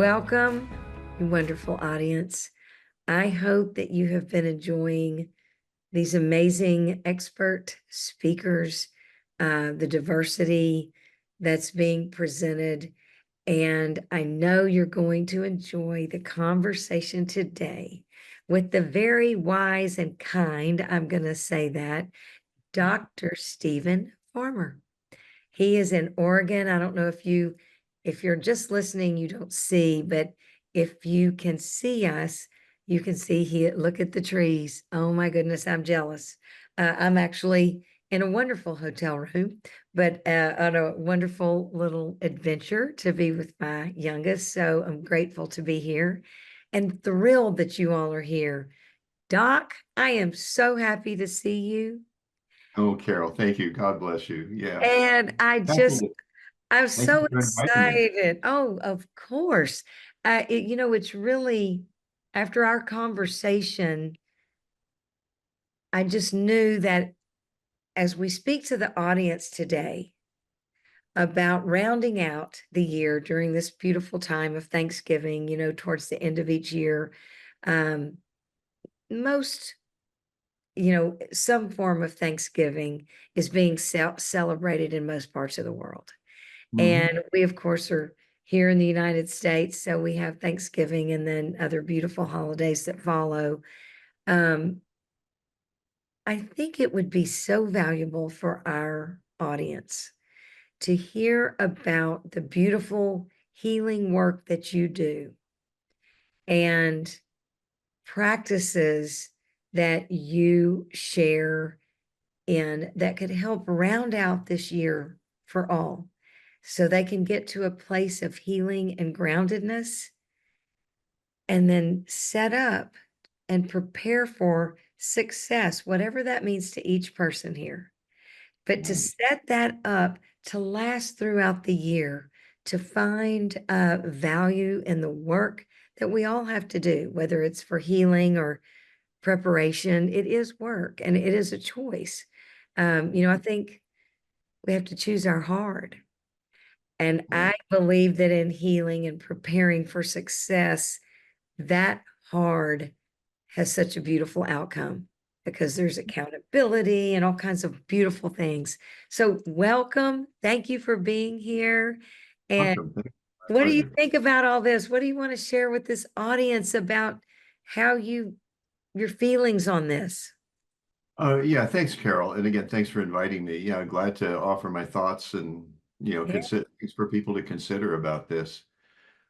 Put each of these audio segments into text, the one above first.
Welcome, you wonderful audience. I hope that you have been enjoying these amazing expert speakers, the diversity that's being presented. And I know you're going to enjoy the conversation today with the very wise and kind, I'm going to say that, Dr. Stephen Farmer. He is in Oregon. I don't know if you're just listening, you don't see, but if you can see us, you can see look at the trees. Oh my goodness, I'm jealous. I'm actually in a wonderful hotel room, but on a wonderful little adventure to be with my youngest. So I'm grateful to be here and thrilled that you all are here. Doc, I am so happy to see you. Oh, Carol, thank you. God bless you. Yeah. And Happy to, I'm thank you so for inviting me. excited. Oh, of course. It's really after our conversation, I just knew that as we speak to the audience today about rounding out the year during this beautiful time of Thanksgiving, towards the end of each year, um, most, some form of Thanksgiving is being celebrated in most parts of the world. Hmm. And we, of course, are here in the United States. So we have Thanksgiving and then other beautiful holidays that follow. Um, I think it would be so valuable for our audience to hear about the beautiful healing work that you do and practices that you share in that could help round out this year for all so they can get to a place of healing and groundedness and then set up and prepare for success, whatever that means to each person here. But to Right. set that up to last throughout the year, to find value in the work that we all have to do, whether it's for healing or preparation, it is work and it is a choice. I think we have to choose our hard. And Right. I believe that in healing and preparing for success, that hard has such a beautiful outcome because there's accountability and all kinds of beautiful things. So, welcome. Thank you for being here. And Welcome. Thank you. what My do you pleasure. think about all this? What do you want to share with this audience about how your feelings on this? Yeah, thanks, Carol. And again, thanks for inviting me. Yeah, glad to offer my thoughts and, Yeah. consider things for people to consider about this.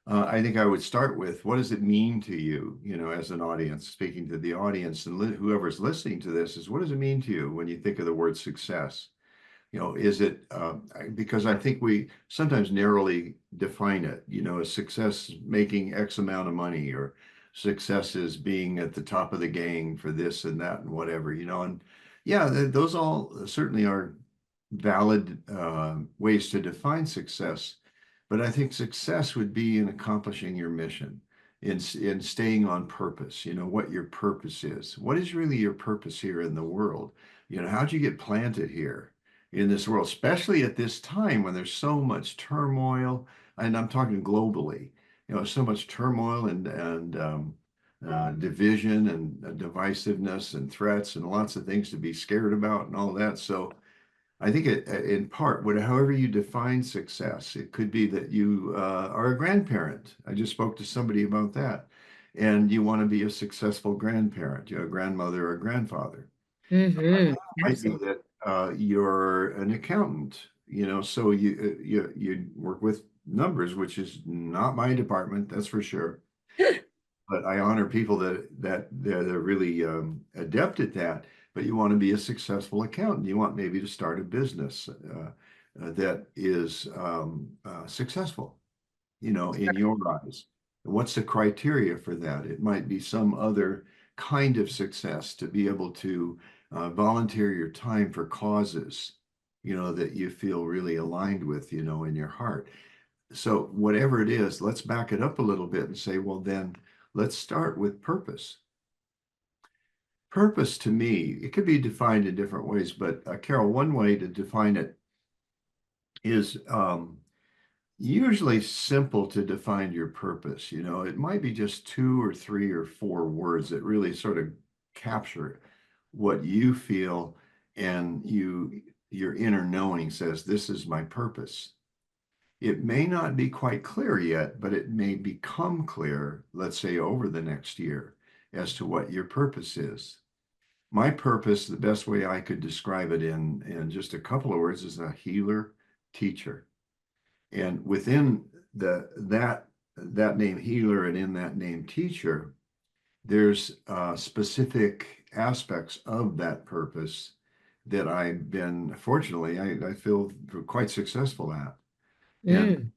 I think I would start with what does it mean to you, as an audience, speaking to the audience and whoever's listening to this is what does it mean to you when you think of the word success? Is it because I think we sometimes narrowly define it, as success making X amount of money or success is being at the top of the gang for this and that and whatever, and yeah, those all certainly are valid ways to define success. But I think success would be in accomplishing your mission, in staying on purpose, what your purpose is. What is really your purpose here in the world? How'd you get planted here in this world, especially at this time when there's so much turmoil, and I'm talking globally, so much turmoil and division and divisiveness and threats and lots of things to be scared about and all that. So I think in part, however you define success, it could be that you are a grandparent. I just spoke to somebody about that, and you want to be a successful grandparent, a grandmother or grandfather. Mm-hmm. Might be Absolutely. that you're an accountant, so you work with numbers, which is not my department, that's for sure. But I honor people that they're really adept at that. But you want to be a successful accountant. You want maybe to start a business that is successful, in your eyes. What's the criteria for that? It might be some other kind of success to be able to volunteer your time for causes, that you feel really aligned with, in your heart. So whatever it is, let's back it up a little bit and say, well, then let's start with purpose. Purpose to me, it could be defined in different ways, but Carol, one way to define it is usually simple to define your purpose. You know, it might be just two or three or four words that really sort of capture what you feel, and your inner knowing says, this is my purpose. It may not be quite clear yet, but it may become clear, let's say over the next year, as to what your purpose is. My purpose, the best way I could describe it in just a couple of words, is a healer teacher. And within that name healer and in that name teacher, there's specific aspects of that purpose that I've been, fortunately, I feel quite successful at. And Mm.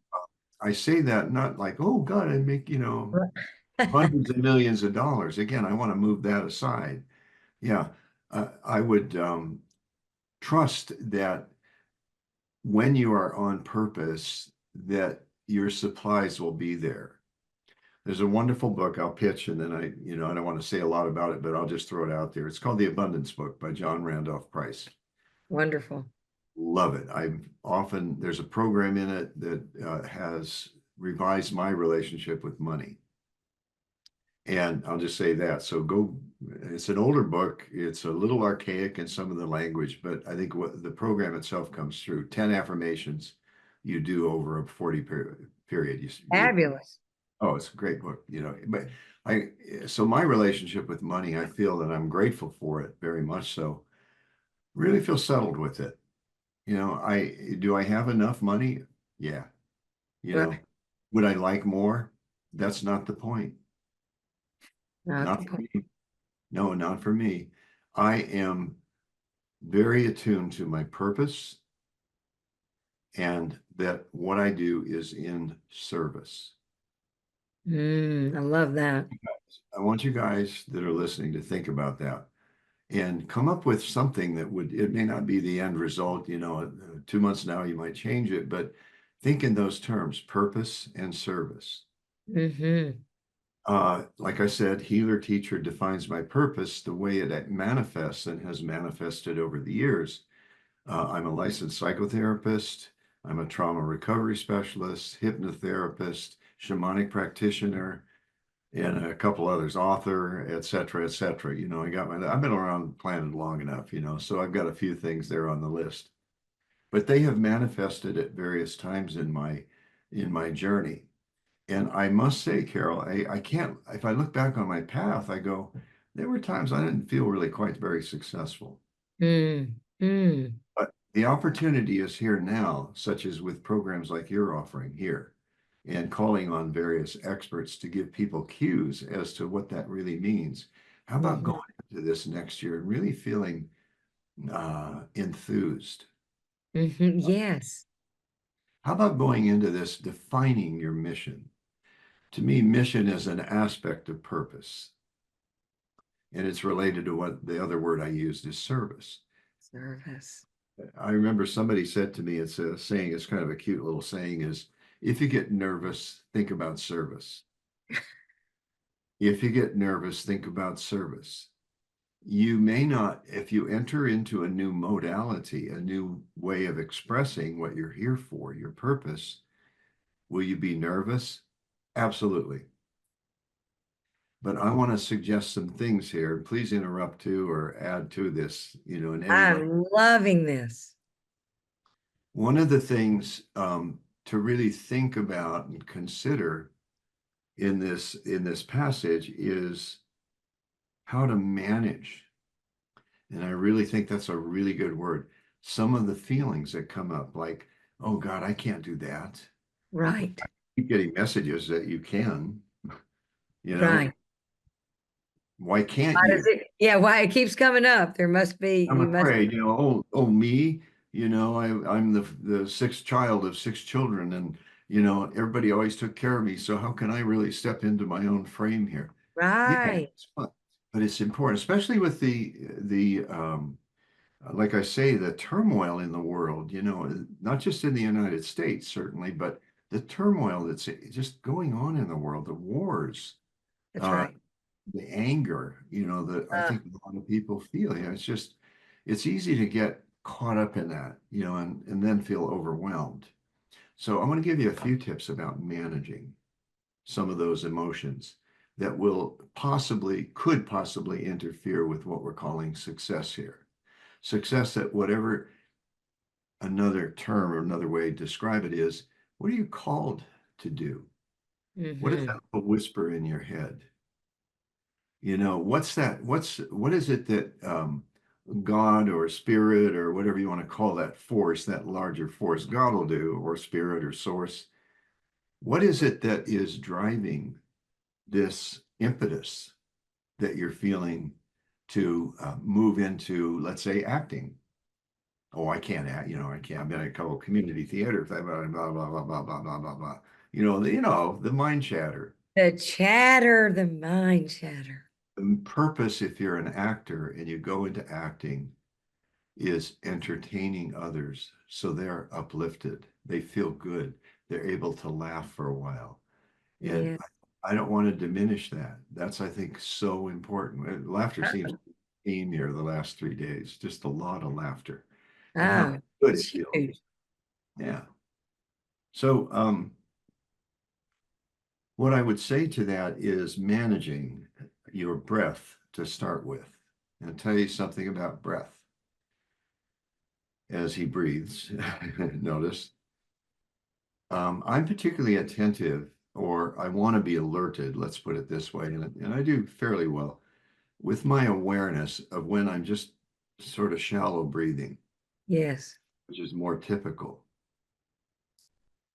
I say that not like, oh God, I make, hundreds of millions of dollars. Again, I want to move that aside. Yeah, I would trust that when you are on purpose, that your supplies will be there. There's a wonderful book I'll pitch, and then I don't want to say a lot about it, but I'll just throw it out there. It's called The Abundance Book by John Randolph Price. Wonderful. Love it. There's a program in it that has revised my relationship with money. And I'll just say that. So it's an older book. It's a little archaic in some of the language, but I think what the program itself comes through 10 affirmations you do over a 40 period. Fabulous. Oh, it's a great book, but so my relationship with money, I feel that I'm grateful for it very much so. Really feel settled with it. Do I have enough money? Yeah. You know, Right. would I like more? That's not the point. Not the Not for point. me. No, not for me. I am very attuned to my purpose and that what I do is in service. I love that. I want you guys that are listening to think about that and come up with something it may not be the end result, 2 months now, you might change it, but think in those terms, purpose and service. Hmm. Like I said, healer teacher defines my purpose the way it manifests and has manifested over the years. I'm a licensed psychotherapist. I'm a trauma recovery specialist, hypnotherapist, shamanic practitioner, and a couple others, author, et cetera, et cetera. I've been around the planet long enough, so I've got a few things there on the list. But they have manifested at various times in my journey. And I must say, Carol, I can't, if I look back on my path, I go, there were times I didn't feel really quite very successful. Mm. Mm. But the opportunity is here now, such as with programs like you're offering here, and calling on various experts to give people cues as to what that really means. How about Hmm. going into this next year and really feeling enthused? Yes. How about going into this defining your mission? To me, mission is an aspect of purpose, and it's related to what the other word I used is service. Service. I remember somebody said to me, it's a saying, it's kind of a cute little saying is, if you get nervous, think about service. If you get nervous, think about service. You may not, if you enter into a new modality, a new way of expressing what you're here for, your purpose, will you be nervous? Absolutely. But I want to suggest some things here. Please interrupt too or add to this, in any way. I'm loving this. One of the things to really think about and consider in this passage is how to manage. And I really think that's a really good word. Some of the feelings that come up, like, oh God, I can't do that. Right. Keep getting messages that you can, you know, Right. why can't Why you? does it? Yeah. Why it keeps coming up? There must be. I'm You must. afraid, oh me, I'm the sixth child of six children, and everybody always took care of me. So how can I really step into my own frame here? Yeah, Right. it's fun, but it's important, especially with the like I say, the turmoil in the world. Not just in the United States, certainly, but the turmoil that's just going on in the world, the wars. That's Uh, right. the anger, that I Uh, think a lot of people feel. It's easy to get caught up in that, and then feel overwhelmed. So I want to give you a few tips about managing some of those emotions that could possibly interfere with what we're calling success here. Success, at whatever another term or another way to describe it is, what are you called to do? What is Mm-hmm. that little whisper in your head? What's that? What is it that God or spirit or whatever you want to call that force, that larger force, God will do, or spirit or source? What is it that is driving this impetus that you're feeling to move into, let's say, acting? Oh, I can't act, I can't. I've been at a couple of community theaters, blah, blah, blah, blah, blah, blah, blah, blah, blah, blah. The mind chatter. The chatter, the mind chatter. The purpose, if you're an actor and you go into acting, is entertaining others so they're uplifted. They feel good. They're able to laugh for a while. And Yeah. I don't want to diminish that. That's, I think, so important. Laughter seems to Oh, be a theme here the last 3 days, just a lot of laughter and how oh, good it's it feels. huge. Yeah. So, what I would say to that is managing your breath to start with. And I'll tell you something about breath as he breathes. Notice. I'm particularly attentive, or I want to be alerted, let's put it this way, and I do fairly well with my awareness of when I'm just sort of shallow breathing, Yes. which is more typical.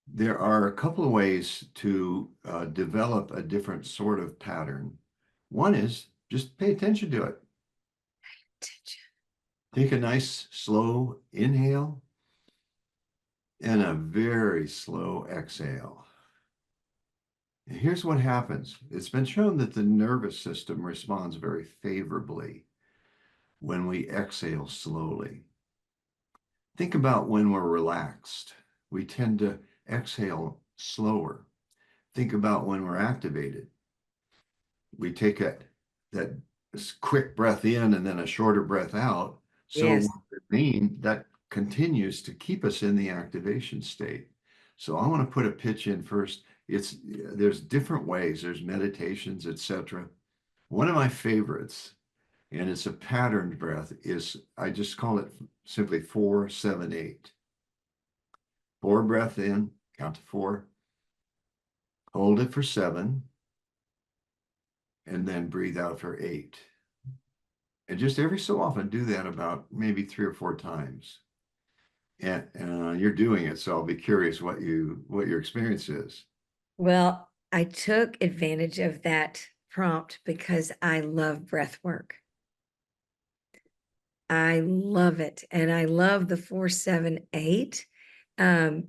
There are a couple of ways to develop a different sort of pattern. One is just pay attention to it. Attention. Take a nice slow inhale and a very slow exhale. And here's what happens. It's been shown that the nervous system responds very favorably when we exhale slowly. Think about when we're relaxed. We tend to exhale slower. Think about when we're activated. We take that quick breath in and then a shorter breath out. So Yes. what it means that continues to keep us in the activation state. So I want to put a pitch in first. There's different ways. There's meditations, etc. One of my favorites, and it's a patterned breath, is I just call it simply 4-7-8. 4 breath in, count to 4, hold it for 7, and then breathe out for 8. And just every so often do that about maybe 3 or 4 times. And you're doing it, so I'll be curious what your experience is. Well, I took advantage of that prompt because I love breath work. I love it. And I love the 4-7-8. I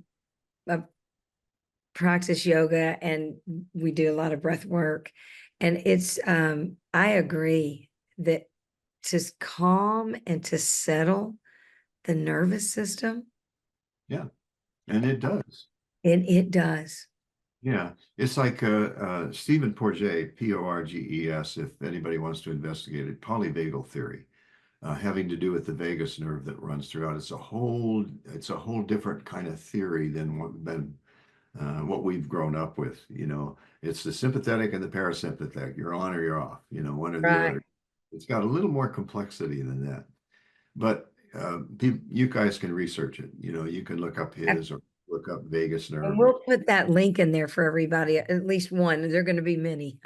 practice yoga and we do a lot of breath work. And I agree that to calm and to settle the nervous system, Yeah, and it does. and it does. Yeah, it's like Stephen Porges, Porges, if anybody wants to investigate it, polyvagal theory, having to do with the vagus nerve that runs throughout. It's a whole different kind of theory than what we've grown up with. It's the sympathetic and the parasympathetic. You're on or you're off. One or the Right. other. It's got a little more complexity than that. But you guys can research it. You can look up his or look up vagus And nerve. we'll put that link in there for everybody, at least one. There are going to be many.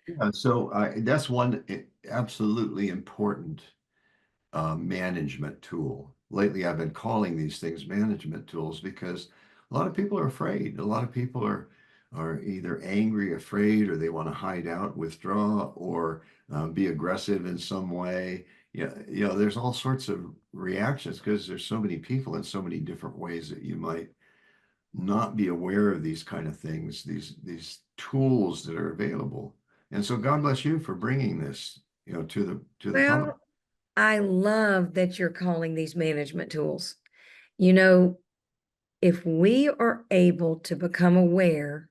Yeah, so that's one absolutely important management tool. Lately, I've been calling these things management tools because a lot of people are afraid. A lot of people are either angry, afraid, or they want to hide out, withdraw, or be aggressive in some way. Yeah, there's all sorts of reactions because there's so many people in so many different ways that you might not be aware of these kind of things, these tools that are available. And so God bless you for bringing this, to the public. Well, I love that you're calling these management tools. You know, if we are able to become aware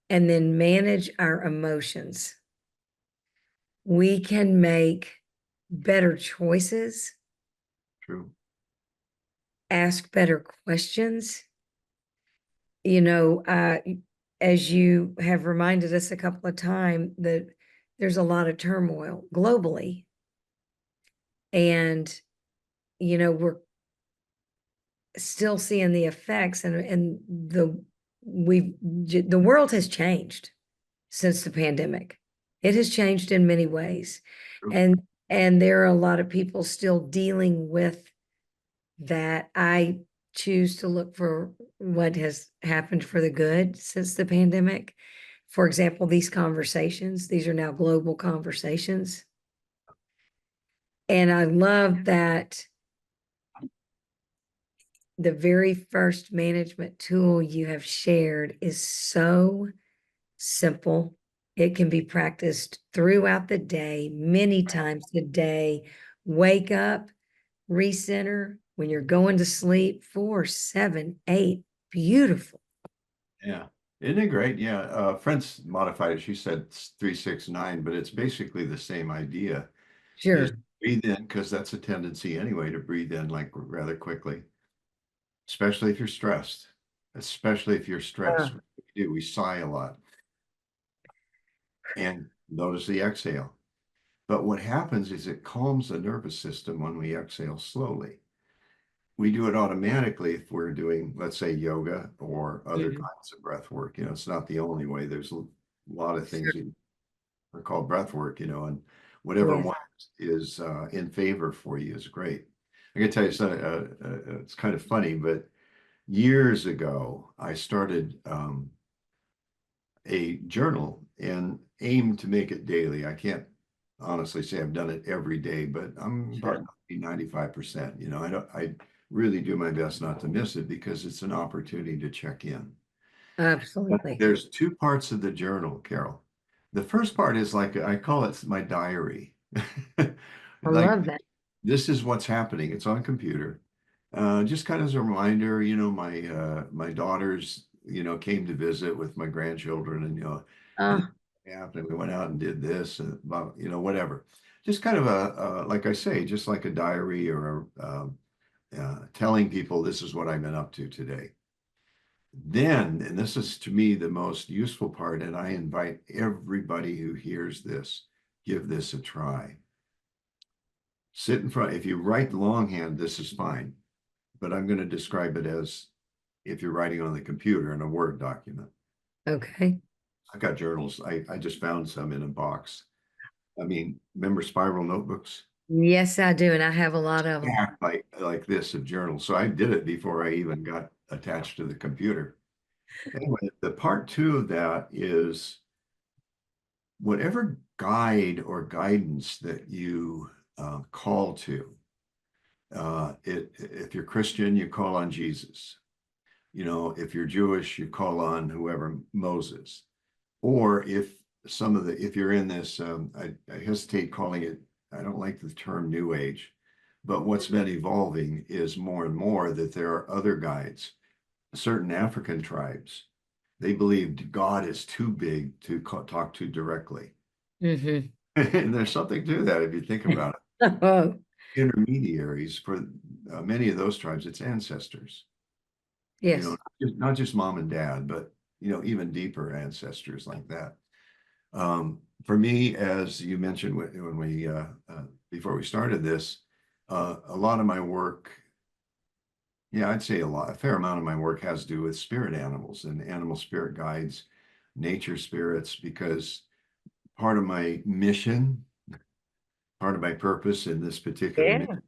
and then manage our emotions, we can make better choices, True. ask better questions, you know, as you have reminded us a couple of times, that there's a lot of turmoil globally. And, we're still seeing the effects, and the world has changed since the pandemic. It has changed in many ways. And there are a lot of people still dealing with that. I choose to look for what has happened for the good since the pandemic. For example, these conversations, these are now global conversations. And I love that the very first management tool you have shared is so simple. It can be practiced throughout the day, many times a day. Wake up, recenter when you're going to sleep, 4, 7, 8. Beautiful. Yeah. Isn't it great? Yeah. Friends modified it. She said 3-6-9, but it's basically the same idea. Is Sure. breathe in, because that's a tendency anyway to breathe in like rather quickly, especially if you're stressed. Especially if you're Uh, stressed. We sigh a lot. And notice the exhale. But what happens is it calms the nervous system when we exhale slowly. We do it automatically if we're doing, let's say, yoga or other mhm. kinds of breath work. It's not the only way. There's a lot of things Sure. that are called breath work, and whatever Yes. one is in favor for you is great. I can tell you something, it's kind of funny, but years ago, I started a journal and aimed to make it daily. I can't honestly say I've done it every day, but I'm Sure. about 95%. I really do my best not to miss it because it's an opportunity to check in. But Absolutely. there's two parts of the journal, Carol. The first part is like I call it my diary. I Like love that. this is what's happening. It's on computer. Just kind of as a reminder, my daughters, came to visit with my grandchildren, and Oh, happened. We went out and did this, and whatever. Just kind of like I say, just like a diary or telling people this is what I've been up to today. Then, and this is to me the most useful part, and I invite everybody who hears this, give this a try. Sit in front. If you write longhand, this is fine, but I'm going to describe it as if you're writing on the computer in a Word document. okay. I've got journals. I just found some in a box. I mean, remember spiral notebooks? Yes, I do. And I have a lot of them. Yeah, like this of journals. So I did it before I even got attached to the computer. Anyway, the part two of that is whatever guide or guidance that you call to. If you're Christian, you call on Jesus. If you're Jewish, you call on whoever, Moses. Or if you're in this, I hesitate calling it, I don't like the term New Age, but what's been evolving is more and more that there are other guides. Certain African tribes, they believed God is too big to talk to directly. Hmm. And there's something to that if you think about Oh, it. Intermediaries for many of those tribes, it's ancestors. yes. Not just mom and dad, but even deeper ancestors like that. For me, as you mentioned when we before we started this, a lot of my work, yeah, I'd say a fair amount of my work has to do with spirit animals and animal spirit guides, nature spirits, because part of my mission, part of my purpose in this particular mission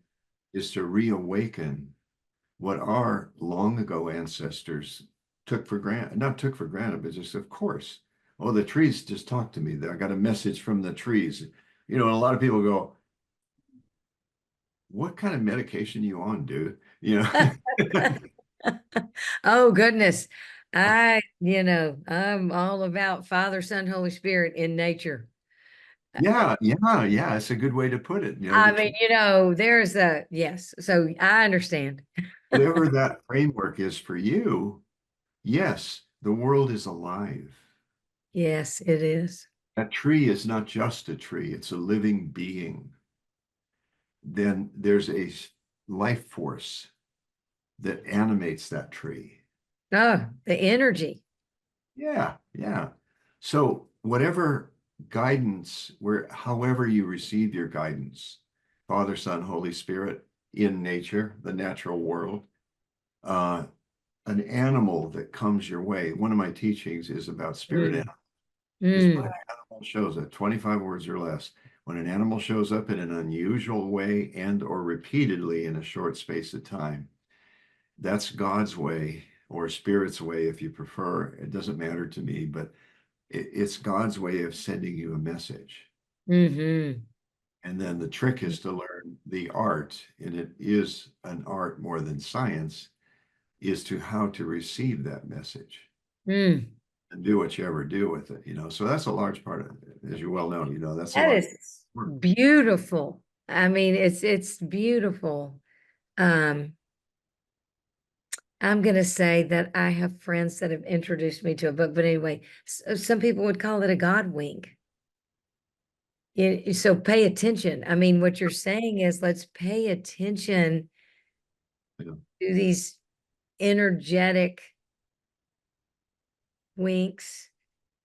Yeah. is to reawaken what our long ago ancestors took for granted, not took for granted, but just of course. Oh, the trees just talked to me. I got a message from the trees. And a lot of people go, what kind of medication you on, dude? Oh, goodness. I'm all about Father, Son, Holy Spirit in nature. Yeah, yeah, yeah. It's a good way to put it. I mean, yes. So I understand. Whatever that framework is for you, yes, the world is alive. Yes, it is. That tree is not just a tree, it's a living being. Then there's a life force that animates that tree. Oh, the energy. Yeah, yeah. So whatever guidance, where however you receive your guidance, Father, Son, Holy Spirit, in nature, the natural world, uh, an animal that comes your way. One of my teachings is about spirit Mm, animal. Just when an mm, animal shows up, 25 words or less, when an animal shows up in an unusual way and or repeatedly in a short space of time, that's God's way or spirit's way, if you prefer. It doesn't matter to me, but it's God's way of sending you a message. mm-hmm, And then the trick is to learn the art, and it is an art more than science, is to how to receive that message mm. and do what you ever do with it, you know. So that's a large part of it, as you well know, you know, that's a That large is work. beautiful. I mean, it's beautiful. Um, I'm going to say that I have friends that have introduced me to a book, but anyway, some people would call it a God wink. So pay attention. I mean, what you're saying is let's pay attention You know. to these energetic winks,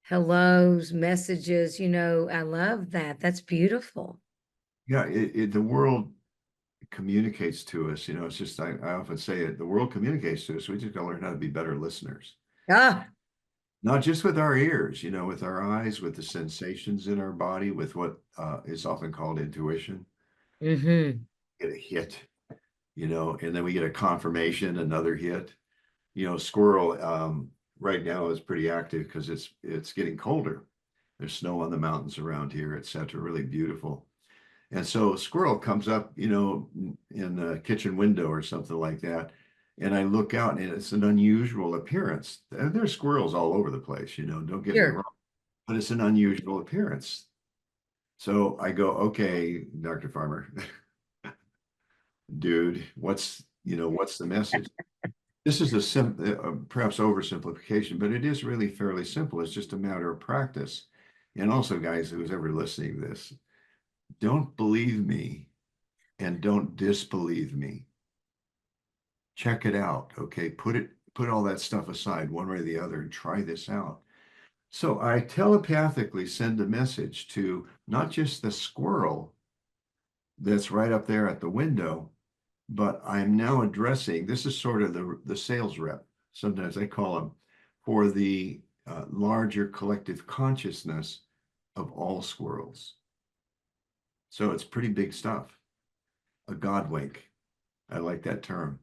hellos, messages. I love that. That's beautiful. Yeah, the world communicates to us, you know, it's just I often say it, the world communicates to us. We just gotta learn how to be better listeners. Ah, Not just with our ears, you know, with our eyes, with the sensations in our body, with what is often called intuition. mm-hmm. Get a hit, you know, and then we get a confirmation, another hit. You know, squirrel right now is pretty active because it's getting colder. There's snow on the mountains around here, etc. Really beautiful. And so squirrel comes up, you know, in the kitchen window or something like that. And I look out and it's an unusual appearance. There's squirrels all over the place, you know, don't get me Sure. wrong, but it's an unusual appearance. So I go, okay, Dr. Farmer, dude, what's the message? This is perhaps oversimplification, but it is really fairly simple. It's just a matter of practice. And also, guys, who's ever listening to this, don't believe me and don't disbelieve me. Check it out. Okay. Put all that stuff aside one way or the other and try this out. So I telepathically send a message to not just the squirrel that's right up there at the window, but I'm now addressing this is sort of the sales rep. Sometimes I call them for the larger collective consciousness of all squirrels. So it's pretty big stuff. A God wink. I like that term.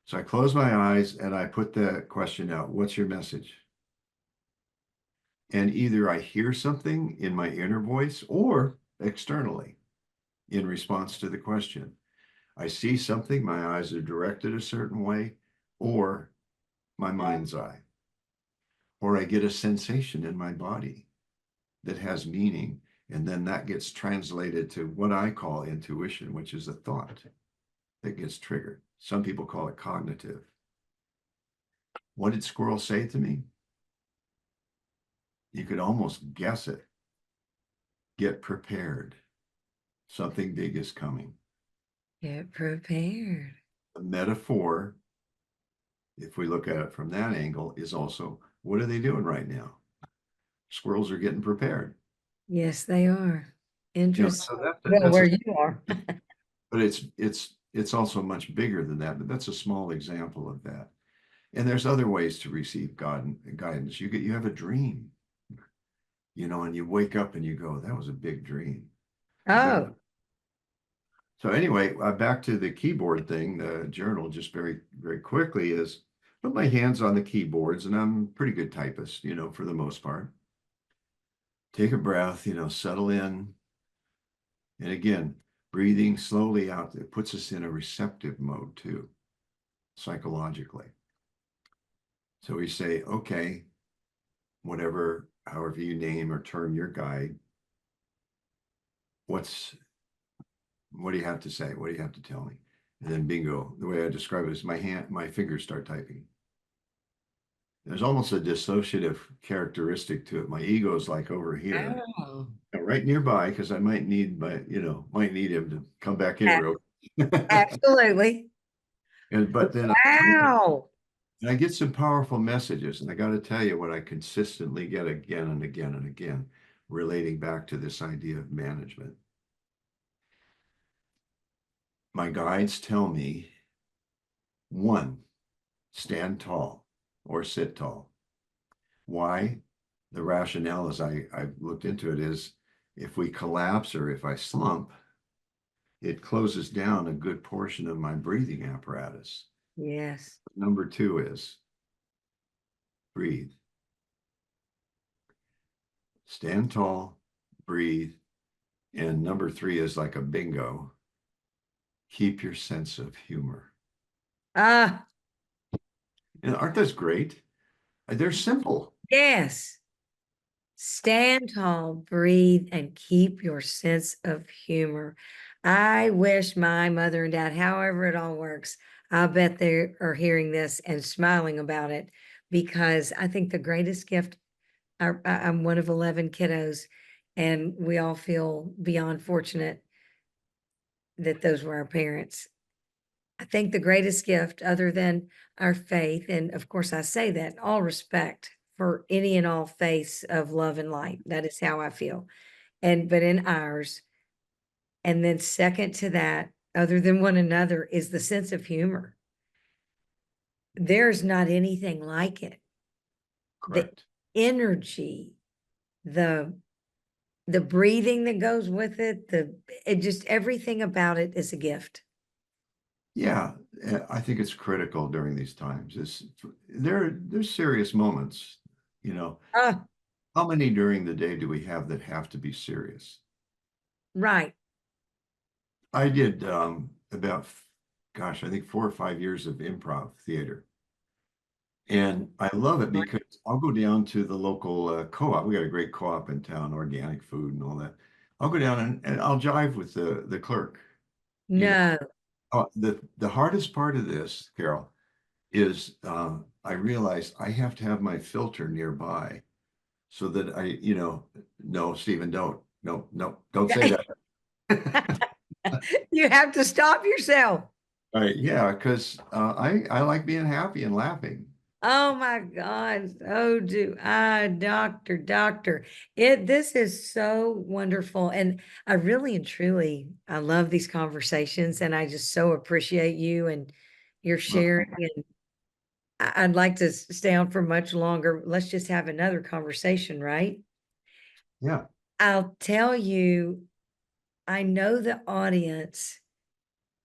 So I close my eyes and I put the question out, what's your message? And either I hear something in my inner voice or externally in response to the question. I see something, my eyes are directed a certain way, or my mind's eye, or I get a sensation in my body that has meaning. And then that gets translated to what I call intuition, which is a thought that gets triggered. Some people call it cognitive. What did Squirrel say to me? You could almost guess it. Get prepared. Something big is coming. Get prepared. The metaphor, if we look at it from that angle, is also what are they doing right now? Squirrels are getting prepared. Yes, they are. You know, Interesting. so Well, that's where a you are. but it's also much bigger than that. But that's a small example of that. And there's other ways to receive God guidance. You have a dream, you know, and you wake up and you go, that was a big dream. That Oh, So anyway, back to the keyboard thing, the journal, just very, very quickly is put my hands on the keyboards, and I'm a pretty good typist, you know, for the most part. Take a breath, you know, settle in. And again, breathing slowly out, it puts us in a receptive mode too, psychologically. So we say, okay, whatever, however you name or term your guide, what's what do you have to say? What do you have to tell me? And then bingo, the way I describe it is my fingers start typing. There's almost a dissociative characteristic to it. My ego is like over here, wow. right nearby, because I might need him to come back in A- real. Absolutely. And but then I'm typing. Wow. And I get some powerful messages, and I got to tell you what I consistently get again and again and again, relating back to this idea of management. My guides tell me, one, stand tall or sit tall. Why? The rationale, as I've looked into it, is if we collapse or if I slump, it closes down a good portion of my breathing apparatus. Yes. Number two is breathe. Stand tall, breathe. And number three is like a bingo. Keep your sense of humor. Ah, And aren't those great? They're simple. yes. Stand tall, breathe, and keep your sense of humor. I wish my mother and dad, however it all works, I bet they are hearing this and smiling about it, because I think the greatest gift, I'm one of 11 kiddos, and we all feel beyond fortunate that those were our parents. I think the greatest gift, other than our faith, and of course I say that in all respect for any and all faiths of love and light. That is how I feel. And but in ours, and then second to that, other than one another, is the sense of humor. There's not anything like it. The Correct. energy, the the breathing that goes with it, it just everything about it is a gift. Yeah, I think it's critical during these times. There's serious moments, you know. Ah, How many during the day do we have that have to be serious? right. I did about, gosh, I think 4 or 5 years of improv theater. And I love it because I'll go down to the local co-op. We got a great co-op in town, organic food and all that. I'll go down and I'll jive with the clerk. You know, No. the hardest part of this, Carol, is I realize I have to have my filter nearby so that no, Stephen, don't, no, no, don't say that. You have to stop yourself. Right, yeah, because I like being happy and laughing. Oh my God. Oh, do I, doctor. This is so wonderful. And I really and truly, I love these conversations, and I just so appreciate you and your Well, sharing. And I'd like to stay on for much longer. Let's just have another conversation, right? yeah, I'll tell you, I know the audience,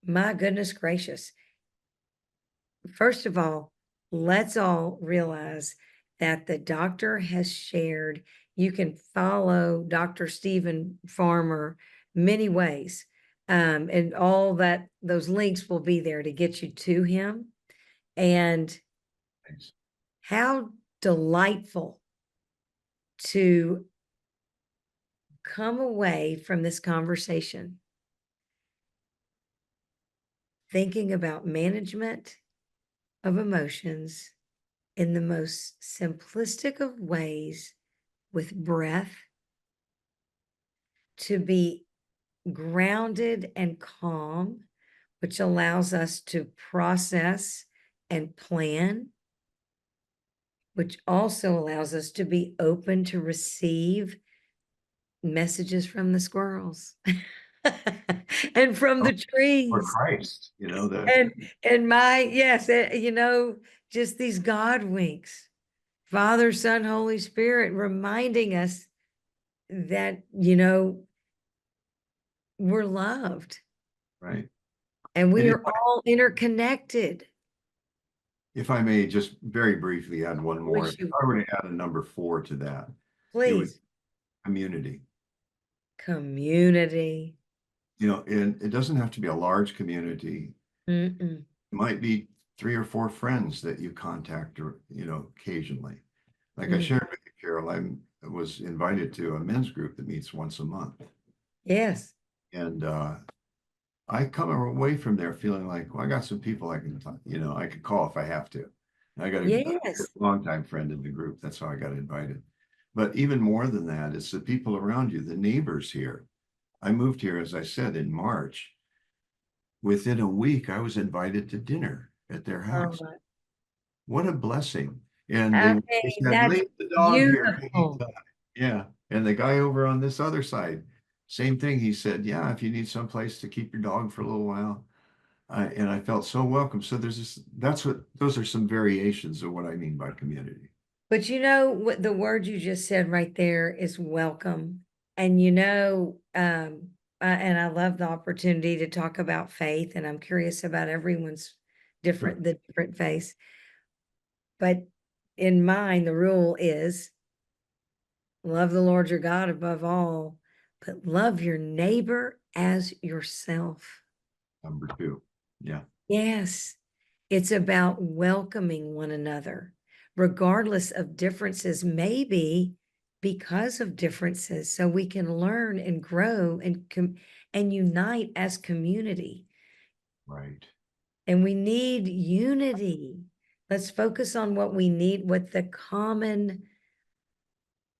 my goodness gracious. First of all, let's all realize that the doctor has shared. You can follow Dr. Stephen Farmer many ways. And all that, those links will be there to get you to him. And thanks. how delightful to come away from this conversation thinking about management of emotions in the most simplistic of ways, with breath, to be grounded and calm, which allows us to process and plan, which also allows us to be open to receive messages from the squirrels and from Oh, the or trees. Christ, And my, yes, just these God winks, Father, Son, Holy Spirit, reminding us that, we're loved right. and we And are all interconnected. if I may just very briefly add one more, Wish if you I were to add a number four to that, it would please. community. Community. And it doesn't have to be a large community. Mm-mm. It might be 3 or 4 friends that you contact or, occasionally. Like I Mm. shared with you, Carol, I was invited to a men's group that meets once a month. Yes. And I come away from there feeling like, well, I got some people I can, I could call if I have to. And I got a Yes. longtime friend in the group. That's how I got invited. But even more than that, it's the people around you, the neighbors here. I moved here, as I said, in March. Within a week, I was invited to dinner at their Oh, house. what a blessing. And I they mean, said, that's leave the dog here beautiful. anytime. Yeah. And the guy over on this other side, same thing. He said, yeah, if you need some place to keep your dog for a little while. And I felt so welcome. So there's this, those are some variations of what I mean by community. But you know what the word you just said right there is welcome. And and I love the opportunity to talk about faith, and I'm curious about everyone's Sure. the different faiths. But in mine, the rule is love the Lord your God above all, but love your neighbor as yourself. Number two. Yeah. Yes, it's about welcoming one another, regardless of differences, maybe because of differences, so we can learn and grow and unite as community. Right. And we need unity. Let's focus on what we need, what the common,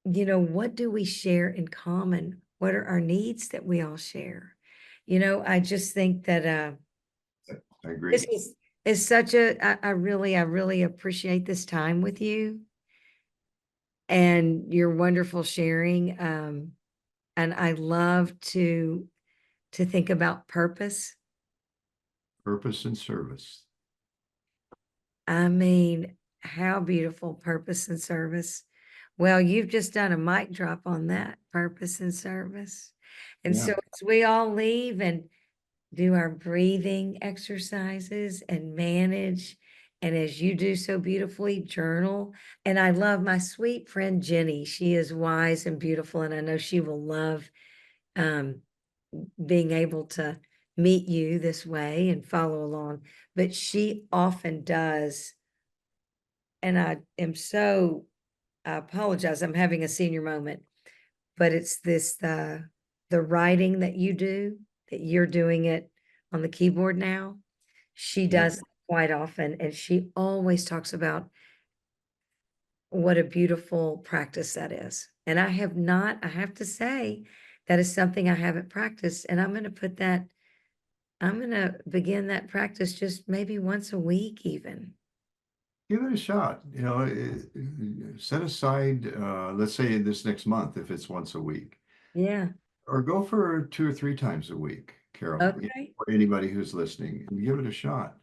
what do we share in common? What are our needs that we all share? I just think that I this agree. is such I really appreciate this time with you and your wonderful sharing. And I love to think about purpose. Purpose and service. I mean, how beautiful purpose and service. Well, you've just done a mic drop on that purpose and service. And Yeah. so as we all leave and do our breathing exercises and manage. And as you do so beautifully, journal. And I love my sweet friend Jenny. She is wise and beautiful, and I know she will love um, being able to meet you this way and follow along. But she often does, and I apologize. I'm having a senior moment, but it's the writing that you do, that you're doing it on the keyboard now. She Yeah. does quite often, and she always talks about what a beautiful practice that is. And I have to say, that is something I haven't practiced, and I'm gonna begin that practice just maybe once a week even. Give it a shot. Set aside, let's say this next month, if it's once a week, Yeah. or go for 2 or 3 times a week, Carol, Okay. or anybody who's listening, and give it a shot.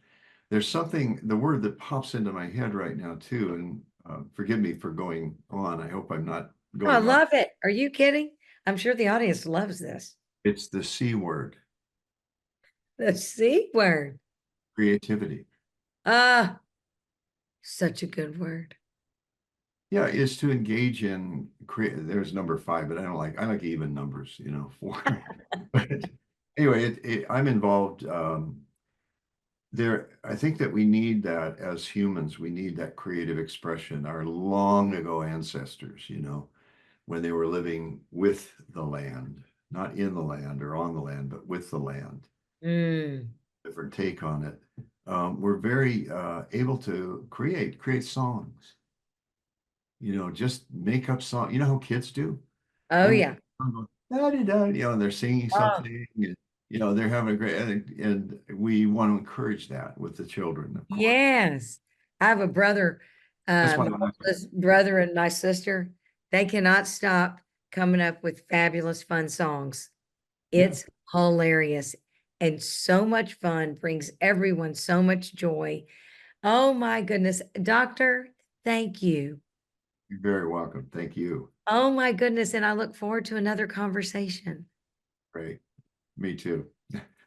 There's something, the word that pops into my head right now too, and forgive me for going on. I hope I'm not Oh, I going on. love it. Are you kidding? I'm sure the audience loves this. It's the C word, The C word. creativity. Ah, such a good word. Yeah, is to engage in create. There's number five, but I like even numbers, four. But anyway, I'm involved. I think that we need that as humans. We need that creative expression. Our long ago ancestors, when they were living with the land, not in the land or on the land, but with the land. Mm. Different take on it. We're very able to create songs. Just make up song. You know how kids do? Oh, They make yeah. a song going, da-di-da, and they're singing Oh, something, and they're having a great, and we want to encourage that with the children, of course. yes. I have a brother, That's why my I like it. oldest brother and my sister. They cannot stop coming up with fabulous, fun songs. Yeah, It's hilarious and so much fun, brings everyone so much joy. Oh my goodness. Doctor, thank you. you're very welcome. Thank you. Oh my goodness. And I look forward to another conversation. Great. Me too.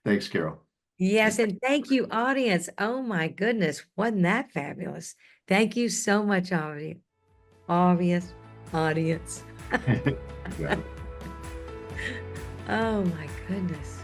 Thanks, Carol. Yes, and thank you, audience. Oh my goodness, wasn't that fabulous? Thank you so much, obvious audience. Yeah. Oh my goodness.